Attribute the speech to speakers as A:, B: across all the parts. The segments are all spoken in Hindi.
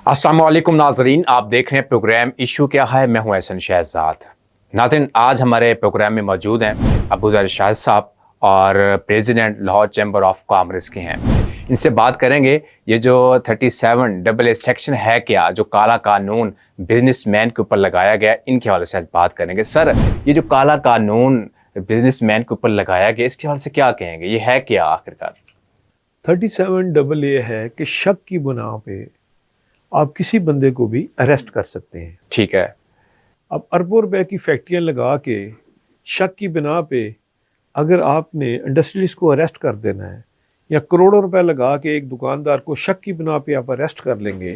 A: अस्सलाम वालेकुम नाजरीन, आप देख रहे हैं प्रोग्राम इशू क्या है। मैं हूं एहसन शहजाद। नाज़रीन, आज हमारे प्रोग्राम में मौजूद हैं अबूज़र शाहिद साहब और president Lahore chamber of commerce के हैं। इनसे बात करेंगे ये जो 37AA सेक्शन है क्या, जो काला कानून बिजनेसमैन के ऊपर लगाया गया, इनके हवाले से आज बात करेंगे। सर, ये जो काला कानून बिजनेसमैन के ऊपर लगाया गया, इसके हवाले से क्या कहेंगे, ये है क्या आखिरकार?
B: 37AA है कि शक की बुना पे आप किसी बंदे को भी अरेस्ट कर सकते हैं।
A: ठीक है।
B: अब अरबों रुपए की फैक्ट्रियां लगा के शक की बिना पे अगर आपने इंडस्ट्रियलिस्ट को अरेस्ट कर देना है, या करोड़ों रुपए लगा के एक दुकानदार को शक की बिना पे आप अरेस्ट कर लेंगे,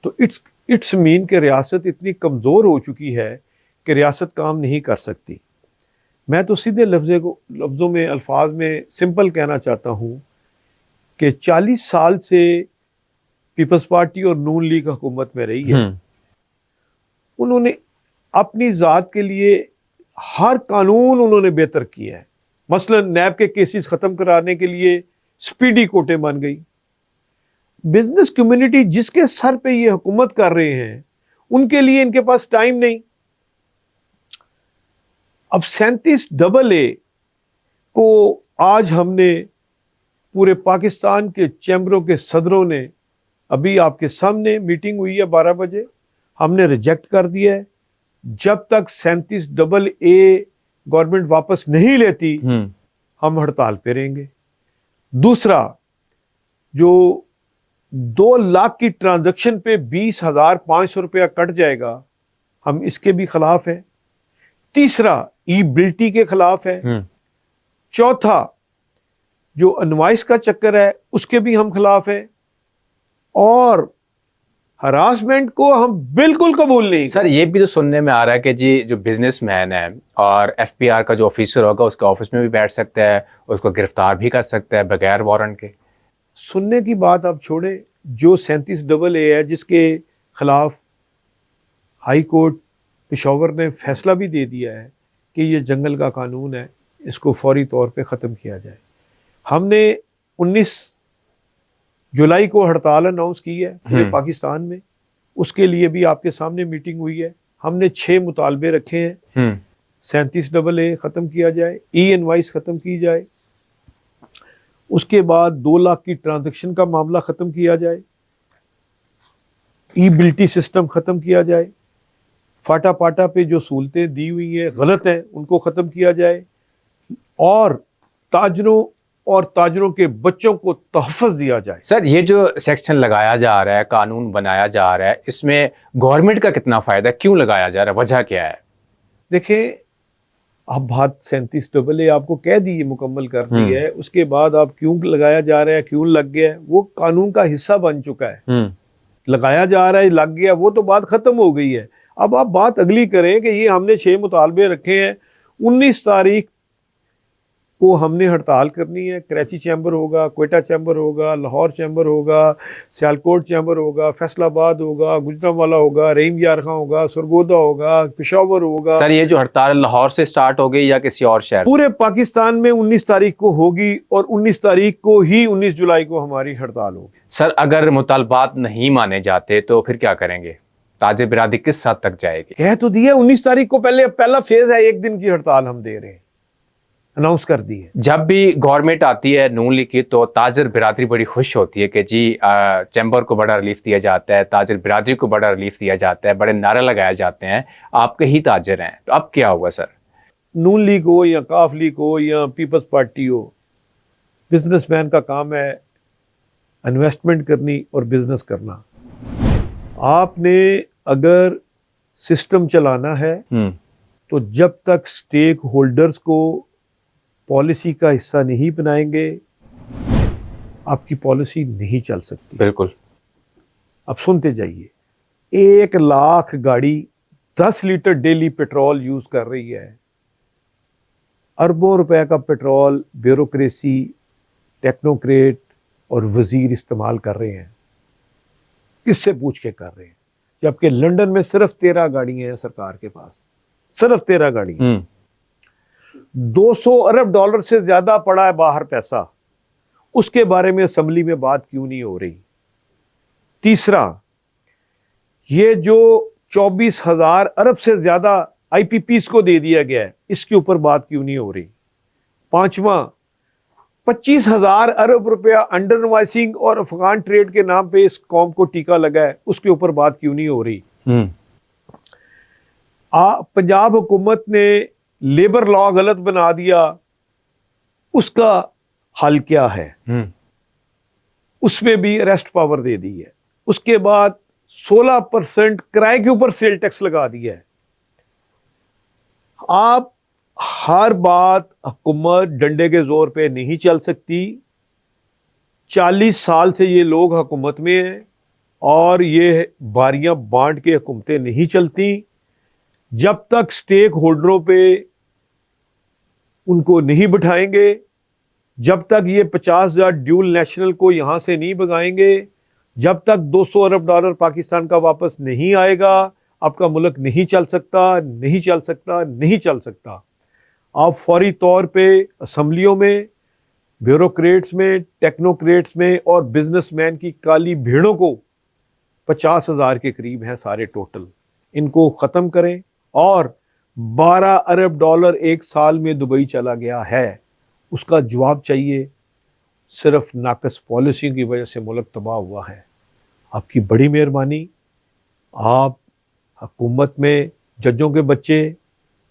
B: तो इट्स मीन कि रियासत इतनी कमज़ोर हो चुकी है कि रियासत काम नहीं कर सकती। मैं तो सीधे लफ्ज़ों में अल्फाज में सिंपल कहना चाहता हूँ कि 40 साल से पीपल्स पार्टी और नून लीग हुकूमत में रही है। उन्होंने अपनी ज़ात के लिए हर कानून उन्होंने बेहतर किया है। मसलन नैब के केसेस ख़त्म कराने के लिए स्पीडी कोर्टें बन गई। बिजनेस कम्युनिटी जिसके सर पे ये हुकूमत कर रहे हैं, उनके लिए इनके पास टाइम नहीं। अब 37AA को आज हमने पूरे पाकिस्तान के चैम्बरों के सदरों ने, अभी आपके सामने मीटिंग हुई है 12 बजे, हमने रिजेक्ट कर दिया है। जब तक 37AA गवर्नमेंट वापस नहीं लेती, हम हड़ताल पे रहेंगे। दूसरा, जो 2 लाख की ट्रांजैक्शन पे 20,500 रुपया कट जाएगा, हम इसके भी खिलाफ हैं। तीसरा, ई बिल्टी के खिलाफ है। चौथा, जो इनवॉइस का चक्कर है, उसके भी हम खिलाफ हैं। और हरासमेंट को हम बिल्कुल कबूल नहीं।
A: सर, ये भी तो सुनने में आ रहा है कि जी जो बिजनेसमैन है और FPR का जो ऑफिसर होगा उसके ऑफिस में भी बैठ सकता है, उसको गिरफ्तार भी कर सकता है बगैर वारंट के।
B: सुनने की बात आप छोड़े, जो 37AA है जिसके खिलाफ हाई कोर्ट पेशावर ने फैसला भी दे दिया है कि ये जंगल का कानून है, इसको फौरी तौर पे ख़त्म किया जाए। हमने 19 जुलाई को हड़ताल अनाउंस की है पूरे पाकिस्तान में। उसके लिए भी आपके सामने मीटिंग हुई है। हमने 6 मुतालबे रखे हैं। 37AA ख़त्म किया जाए, इनवॉइस ख़त्म की जाए, उसके बाद 2 लाख की ट्रांजैक्शन का मामला ख़त्म किया जाए, ई बिल्टी सिस्टम ख़त्म किया जाए, फाटा पाटा पे जो सहूलतें दी हुई हैं गलत हैं उनको ख़त्म किया जाए, और ताजरों के बच्चों को तहफ़्फ़ुज़ दिया जाए।
A: सर, ये जो सेक्शन लगाया जा रहा है, कानून बनाया जा रहा है, इसमें गवर्नमेंट का कितना फ़ायदा है, क्यों लगाया जा रहा है, वजह क्या है?
B: देखिए, अब बात 37AA आपको कह दी, ये मुकम्मल कर दी है, उसके बाद आप क्यों लगाया जा रहा है, क्यों लग गया है, वो कानून का हिस्सा बन चुका है। लगाया जा रहा है, लग गया, वो तो बात ख़त्म हो गई है। अब आप बात अगली करें कि ये हमने 6 मुतालबे रखे हैं। 19 तारीख को हमने हड़ताल करनी है। कराची चैम्बर होगा, क्वेटा चैम्बर होगा, लाहौर चैम्बर होगा, सियालकोट चैम्बर होगा, फैसलाबाद होगा, गुजरांवाला होगा, रहीम यार खां होगा, सरगोदा होगा, पेशावर होगा।
A: सर, ये जो हड़ताल लाहौर से स्टार्ट हो गई या किसी और शहर?
B: पूरे पाकिस्तान में 19 तारीख को होगी, और 19 तारीख को ही 19 जुलाई को हमारी हड़ताल होगी।
A: सर, अगर मुतालबात नहीं माने जाते तो फिर क्या करेंगे? ताजिर बिरादरी किस हद तक जाएगी?
B: कह तो दिया 19 तारीख को पहला फेज है, 1 दिन की हड़ताल हम दे रहे हैं, अनाउंस कर दी है।
A: जब भी गवर्नमेंट आती है नून लीग की, तो ताजिर बिरादरी बड़ी खुश होती है कि जी चैम्बर को बड़ा रिलीफ दिया जाता है, ताजिर बिरादरी को बड़ा रिलीफ दिया जाता है, बड़े नारे लगाए जाते हैं, आपके ही ताजिर हैं। तो अब क्या हुआ सर?
B: नून लीग हो या काफ लीग हो या पीपल्स पार्टी हो, बिजनेसमैन का काम है इन्वेस्टमेंट करनी और बिजनेस करना। आपने अगर सिस्टम चलाना है तो जब तक स्टेक होल्डर्स को पॉलिसी का हिस्सा नहीं बनाएंगे, आपकी पॉलिसी नहीं चल सकती।
A: बिल्कुल।
B: अब सुनते जाइए, 1 लाख गाड़ी 10 लीटर डेली पेट्रोल यूज कर रही है। अरबों रुपए का पेट्रोल ब्यूरोक्रेसी, टेक्नोक्रेट और वजीर इस्तेमाल कर रहे हैं। किससे पूछ के कर रहे हैं? जबकि लंदन में सिर्फ 13 गाड़ियां हैं सरकार के पास, सिर्फ 13 गाड़ियां। 200 अरब डॉलर से ज्यादा पड़ा है बाहर पैसा, उसके बारे में असेंबली में बात क्यों नहीं हो रही? तीसरा, ये जो 24,000 अरब से ज्यादा IPPs को दे दिया गया है, इसके ऊपर बात क्यों नहीं हो रही? पांचवा, 25,000 अरब रुपया अंडर इनवॉइसिंग और अफगान ट्रेड के नाम पे इस कौम को टीका लगा है, उसके ऊपर बात क्यों नहीं हो रही? पंजाब हुकूमत ने लेबर लॉ गलत बना दिया, उसका हल क्या है? उसमें भी अरेस्ट पावर दे दी है। उसके बाद 16% किराए के ऊपर सेल टैक्स लगा दिया है। आप हर बात हुकूमत डंडे के जोर पे नहीं चल सकती। 40 साल से ये लोग हुकूमत में हैं और ये बारियां बांट के हुकूमतें नहीं चलती। जब तक स्टेक होल्डरों पे उनको नहीं बिठाएंगे, जब तक ये 50,000 ड्यूल नेशनल को यहां से नहीं भगाएंगे, जब तक 200 अरब डॉलर पाकिस्तान का वापस नहीं आएगा, आपका मुल्क नहीं चल सकता, नहीं चल सकता, नहीं चल सकता। आप फौरी तौर पे असम्बलियों में, ब्यूरोक्रेट्स में, टेक्नोक्रेट्स में और बिजनेसमैन की काली भीड़ों को 50,000 के करीब हैं सारे टोटल, इनको ख़त्म करें। और 12 अरब डॉलर एक साल में दुबई चला गया है, उसका जवाब चाहिए। सिर्फ नाकस पॉलिसी की वजह से मुल्क तबाह हुआ है। आपकी बड़ी मेहरबानी, आप हुकूमत में जजों के बच्चे,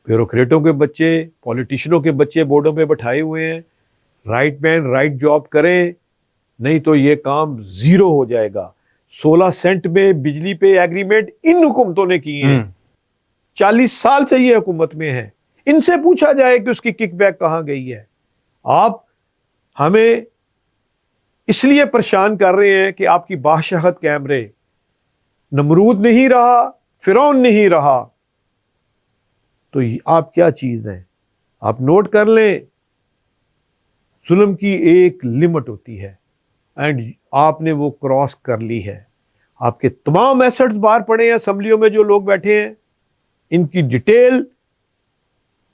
B: ब्यूरोक्रेटों के बच्चे, पॉलिटिशियनों के बच्चे बोर्डों पे बैठाए हुए हैं। राइट मैन राइट जॉब करें, नहीं तो ये काम जीरो हो जाएगा। 16 सेंट में बिजली पे एग्रीमेंट इन हुकूमतों ने किए हैं। 40 साल से ये हुकूमत में है। इनसे पूछा जाए कि उसकी किकबैक कहां गई है। आप हमें इसलिए परेशान कर रहे हैं कि आपकी बादशाहत कैमरे, नमरूद नहीं रहा, फिरौन नहीं रहा, तो आप क्या चीज हैं? आप नोट कर लें, जुल्म की एक लिमिट होती है एंड आपने वो क्रॉस कर ली है। आपके तमाम एसेट्स बाहर पड़े हैं, असम्बलियों में जो लोग बैठे हैं, इनकी डिटेल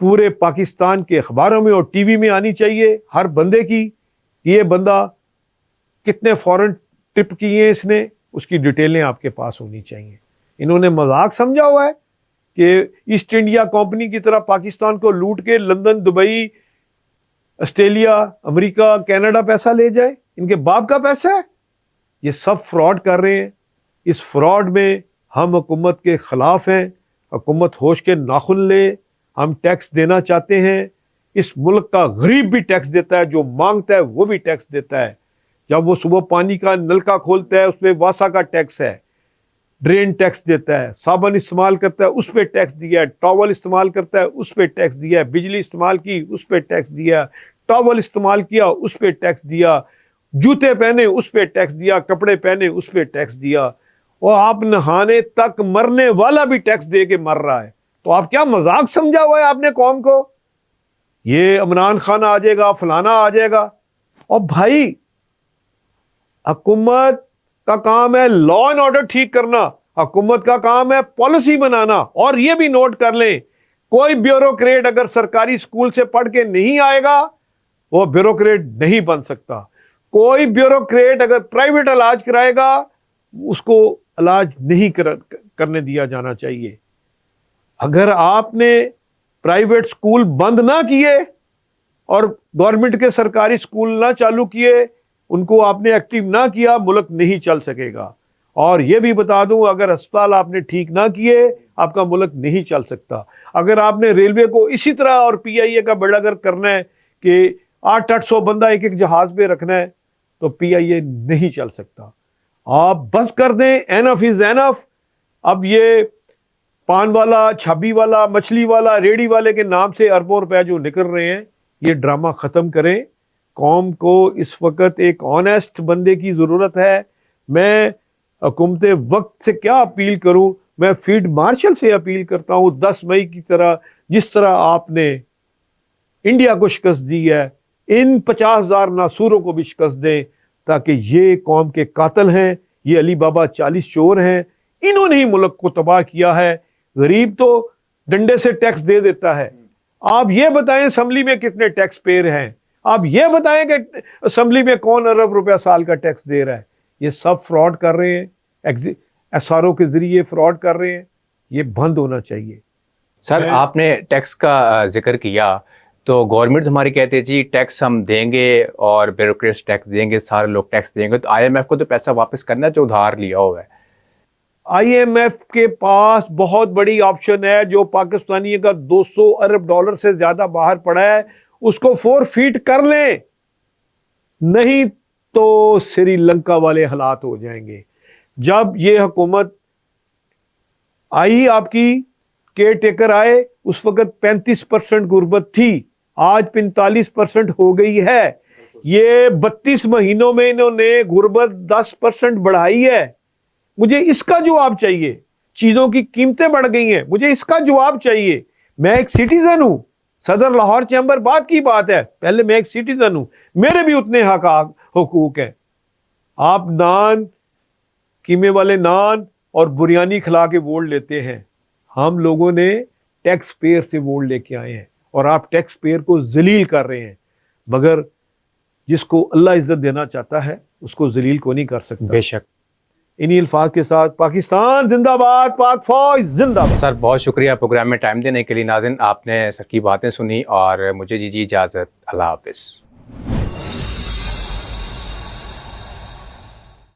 B: पूरे पाकिस्तान के अखबारों में और टीवी में आनी चाहिए हर बंदे की। ये बंदा कितने फॉरेन ट्रिप किए हैं इसने, उसकी डिटेलें आपके पास होनी चाहिए। इन्होंने मजाक समझा हुआ है कि ईस्ट इंडिया कंपनी की तरह पाकिस्तान को लूट के London, Dubai, Australia, America, Canada पैसा ले जाए। इनके बाप का पैसा है। ये सब फ्रॉड कर रहे हैं। इस फ्रॉड में हम हुकूमत के खिलाफ हैं। हुकूमत होश के नाखुन ले। हम टैक्स देना चाहते हैं। इस मुल्क का गरीब भी टैक्स देता है, जो मांगता है वो भी टैक्स देता है। जब वो सुबह पानी का नलका खोलता है, उस पर वासा का टैक्स है। ड्रेन टैक्स देता है। साबुन इस्तेमाल करता है, उस पर टैक्स दिया है। टॉवल इस्तेमाल करता है, उस पर टैक्स दिया है। बिजली इस्तेमाल की, उस पर टैक्स दिया। टॉवल इस्तेमाल किया, उस पर टैक्स दिया। जूते पहने, उस पर टैक्स दिया। कपड़े पहने, उस पर टैक्स दिया। और आप नहाने तक मरने वाला भी टैक्स दे के मर रहा है। तो आप क्या मजाक समझा हुआ है आपने कौम को? ये इमरान खान आ जाएगा, फलाना आ जाएगा। और भाई, हुकूमत का काम है लॉ एंड ऑर्डर ठीक करना। हुकूमत का काम है पॉलिसी बनाना। और ये भी नोट कर लें, कोई ब्यूरोक्रेट अगर सरकारी स्कूल से पढ़ के नहीं आएगा, वो ब्यूरोक्रेट नहीं बन सकता। कोई ब्यूरोक्रेट अगर प्राइवेट इलाज कराएगा, उसको इलाज नहीं करने दिया जाना चाहिए। अगर आपने प्राइवेट स्कूल बंद ना किए और गवर्नमेंट के सरकारी स्कूल ना चालू किए, उनको आपने एक्टिव ना किया, मुल्क नहीं चल सकेगा। और यह भी बता दूं, अगर अस्पताल आपने ठीक ना किए, आपका मुल्क नहीं चल सकता। अगर आपने रेलवे को इसी तरह और PIA का बेड़ागर करना है कि 800 बंदा एक एक जहाज पे रखना है, तो PIA नहीं चल सकता। आप बस कर दें, एनफ इज एनफ। अब ये पान वाला, छाबी वाला, मछली वाला, रेडी वाले के नाम से अरबों रुपए जो निकल रहे हैं, ये ड्रामा खत्म करें। कौम को इस वक्त एक ऑनेस्ट बंदे की जरूरत है। मैं हुकूमत वक्त से क्या अपील करूं? मैं फील्ड मार्शल से अपील करता हूं, 10 मई की तरह, जिस तरह आपने इंडिया को शिकस्त दी है, इन 50,000 नासूरों को भी शिकस्त दें, ताकि ये कौम के कातिल हैं, ये अली बाबा 40 चोर हैं, इन्होंने ही मुल्क को तबाह किया है। गरीब तो डंडे से टैक्स दे देता है। आप ये बताएं असेंबली में कितने टैक्स पेयर हैं? आप ये बताएं कि असेंबली में कौन अरब रुपया साल का टैक्स दे रहा है? ये सब फ्रॉड कर रहे हैं। SRO के ज़रिए फ्रॉड कर रहे हैं, ये बंद होना चाहिए।
A: सर
B: मैं-
A: आपने टैक्स का जिक्र किया, तो गवर्नमेंट हमारी कहती है जी टैक्स हम देंगे और ब्यूरोक्रेट्स टैक्स देंगे, सारे लोग टैक्स देंगे, तो IMF को तो पैसा वापस करना है जो उधार लिया हुआ है।
B: IMF के पास बहुत बड़ी ऑप्शन है, जो पाकिस्तानी का 200 अरब डॉलर से ज्यादा बाहर पड़ा है उसको फोरफीट कर लें, नहीं तो श्रीलंका वाले हालात हो जाएंगे। जब ये हुकूमत आई, आपकी केयर टेकर आए, उस वक्त 35% गुर्बत थी, आज 45% हो गई है। ये 32 महीनों में इन्होंने गुर्बत 10% बढ़ाई है। मुझे इसका जवाब चाहिए। चीजों की कीमतें बढ़ गई हैं, मुझे इसका जवाब चाहिए। मैं एक सिटीजन हूं, सदर लाहौर चैम्बर बात की बात है, पहले मैं एक सिटीजन हूं, मेरे भी उतने हुकूक हैं। आप नान, कीमे वाले नान और बुरियानी खिला के वोट लेते हैं। हम लोगों ने टैक्स पेयर से वोट लेके आए हैं और आप टैक्स पेयर को जलील कर रहे हैं। मगर जिसको अल्लाह इज्जत देना चाहता है उसको जलील को नहीं कर सकता।
A: बेशक।
B: इन्हीं अल्फाज के साथ पाकिस्तान जिंदाबाद, पाक फौज जिंदाबाद।
A: सर बहुत शुक्रिया प्रोग्राम में टाइम देने के लिए। नाज़रीन, आपने सर की बातें सुनी और मुझे जी इजाज़त। अल्लाह हाफिज़।